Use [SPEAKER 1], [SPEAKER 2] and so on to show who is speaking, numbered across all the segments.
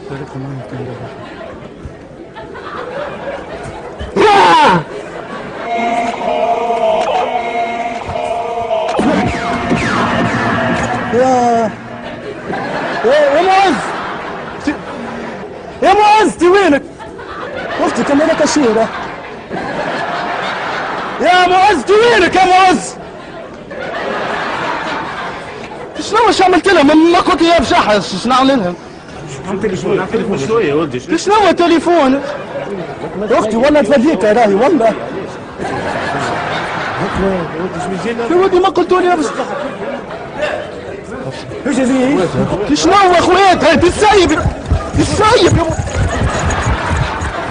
[SPEAKER 1] يا معز، يا معز انت وينك؟ اختي كان لك اشيره. يا معز انت وينك يا معز؟ شنو واش عملت لهم؟ ما كنت يا بشحش شنو نعمل لهم؟
[SPEAKER 2] عم تليفون شويه يا ولدي.
[SPEAKER 1] شنو هو تليفون؟ اختي والله تفديك راهي والله. يا ولدي ما قلتوا لي بس ايش هذي؟ شنو هو اخويا تسيب تسيب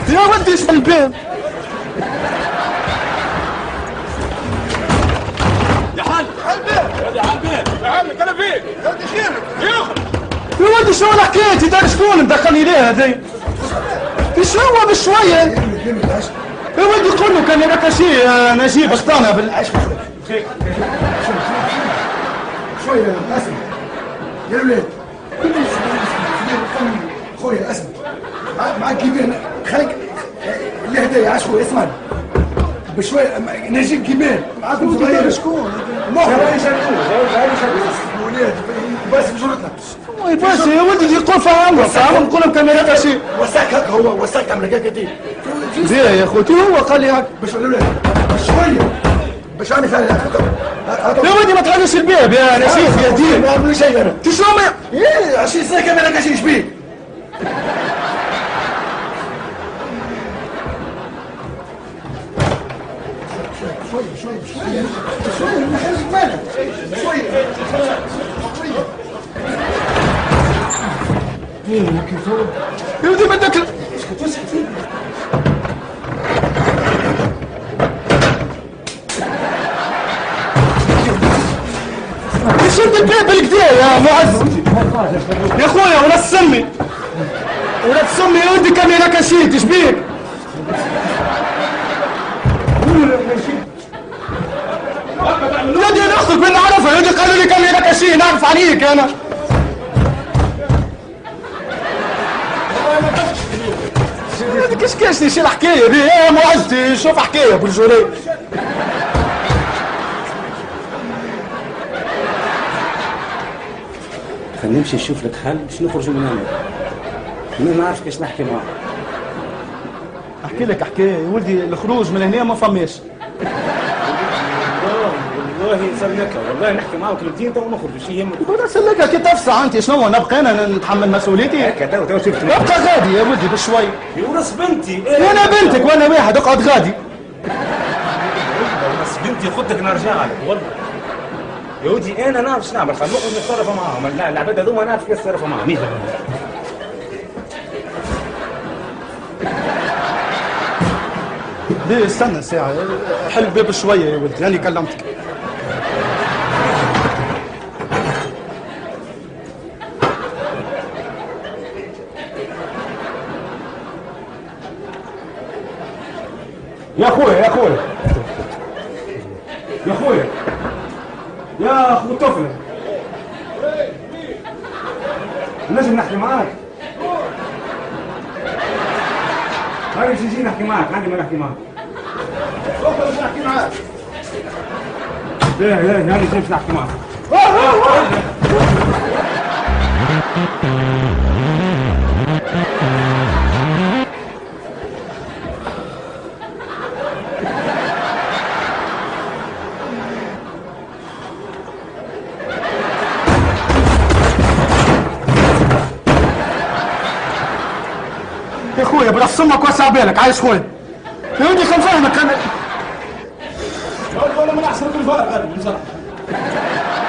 [SPEAKER 1] يا ولدي ايش الباب؟
[SPEAKER 2] يا حاج يا حبيبي يا عمك انا فيك يا ولدي خيرك
[SPEAKER 1] يا ولدي شنو حكيتي؟ دار شكون مدخلني ليه هذي؟ شنو هو بشويه؟ يا ولدي قول له كان لك شيء نجيب اقتنع
[SPEAKER 3] شويه اسمع يا ولاد خويا اسمع معك كبير خليك الهدايا عاش خويا اسمعني بشويه نجيب كبير معاكم صغير شكون؟ جاي ولاد بس بجرتنا
[SPEAKER 1] بس يا ولدي يقول فاهم نقول لهم كان لك شيء
[SPEAKER 3] وساك هكا هو وساك عمل هكا كتير
[SPEAKER 1] زين يا خوتي هو قال لي هكا
[SPEAKER 3] شويه باش انا
[SPEAKER 1] يا ولدي ما تغنيش الباب يا نسيف يا دين
[SPEAKER 3] ما عملي شيء انا
[SPEAKER 1] شنو ما
[SPEAKER 3] ايه 20 سنه كمان هكا شيء شبيك شويه ما حاجه مالك شويه كيف هو
[SPEAKER 1] يا ولدي بدك شد الباب بالكدا يا معز يا خويا ولا تسمي ولا تسمي يا ولدي كان لك شيء تشبيك يا ولدي انا اختك من نعرفها يا ولدي قالوا لي كان لك شيء نعرف عليك انا كاش شي الحكايه دي يا معز شوف حكايه بالجوري
[SPEAKER 4] خلينا نمشي نشوف لك حل باش نخرجوا من هنا. ما نعرفش كيفاش نحكي معاه.
[SPEAKER 1] احكي لك حكايه يا ولدي الخروج من هنا ما فماش.
[SPEAKER 4] والله سلكها والله نحكي معاه كلمتين تو نخرج شي يهمك.
[SPEAKER 1] ولا سلكها كي تفصح انت شنو نبقى انا نتحمل مسؤوليتي؟
[SPEAKER 4] هكا تو شفت
[SPEAKER 1] ابقى غادي يا ولدي بشوي.
[SPEAKER 4] يورث بنتي.
[SPEAKER 1] انا بنتك وانا واحد اقعد غادي.
[SPEAKER 4] يورث بنتي خدك نرجع لك والله. يا ودي انا نعرف شنو نعمل خلينا نقعد نتصرف معاهم العباد هذوما نعرف كيف نتصرف معاهم ميزه
[SPEAKER 1] ليه استنى ساعة حل الباب شوية يا ولدي أنا كلمتك يا أخويا يا أخويا يا أخويا يا أخو الطفل نجم نحكي معاك هاي مش نجي نحكي معاك عندي ما نحكي معاك
[SPEAKER 3] اخرج نحكي معاك
[SPEAKER 1] ليه هاني كيف نحكي معاك يا اخويا بلا صمك واسع بالك عايش خويا يا ودي كان فاهمك انا
[SPEAKER 2] ولا من احسن من الفرق هذا بصراحه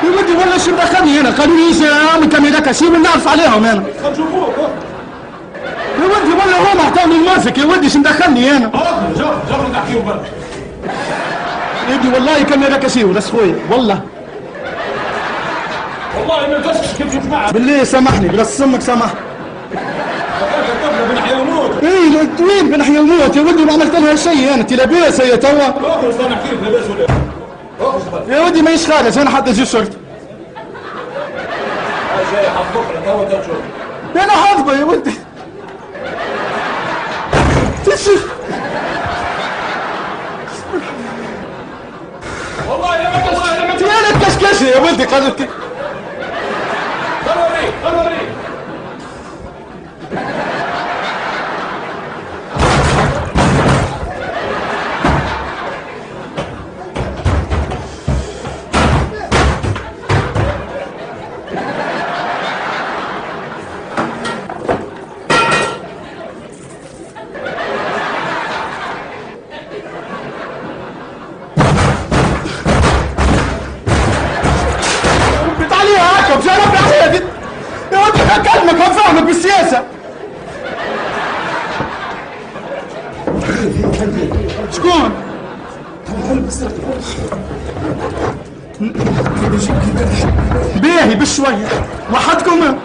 [SPEAKER 1] يا ودي ولا شو دخلني هنا قالوا لي عامل كم هذاك شيء بنعرف عليهم انا
[SPEAKER 2] خل نشوفوك
[SPEAKER 1] يا ودي ولا هو معطوني المرفق يا ودي شو دخلني انا
[SPEAKER 2] جرب نحكيهم برا
[SPEAKER 1] يا ودي والله كم هذاك شيء ولا خويا والله
[SPEAKER 2] والله ما تسكت كيف شفت معك
[SPEAKER 1] بالله سامحني بلا صمك سامحني
[SPEAKER 2] بنحيا وموت
[SPEAKER 1] ايه وين بنحيا وموت يا ولدي ما عملت لها شيء انا انت لاباس هي توا
[SPEAKER 2] اخرج انا احكي لك لاباس ولا
[SPEAKER 1] يا ولدي ماهيش خارج انا حتى جي شرطه
[SPEAKER 2] جاي حفظك لك توا تشوف
[SPEAKER 1] انا حافظه يا ولدي
[SPEAKER 2] والله يا ولد والله يا ولد
[SPEAKER 1] يا كشكشه يا ولدي قالت
[SPEAKER 2] خلوري
[SPEAKER 1] جرب عليها دي يا ولدي اكلمك وافهمك بالسياسه. شكون؟ باهي بشويه وحدكم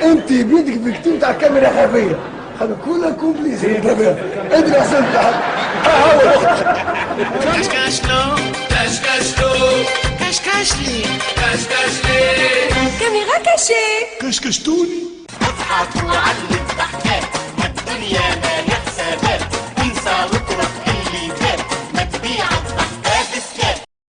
[SPEAKER 3] انت بيدك بكتوت على الكاميرا خفيه. خلي كلها كومبليس ادري احسن لحد ها هو
[SPEAKER 5] كشكشلو كشكشلي كاميرا كاشي
[SPEAKER 3] كشكشتوني
[SPEAKER 5] اضحكوا على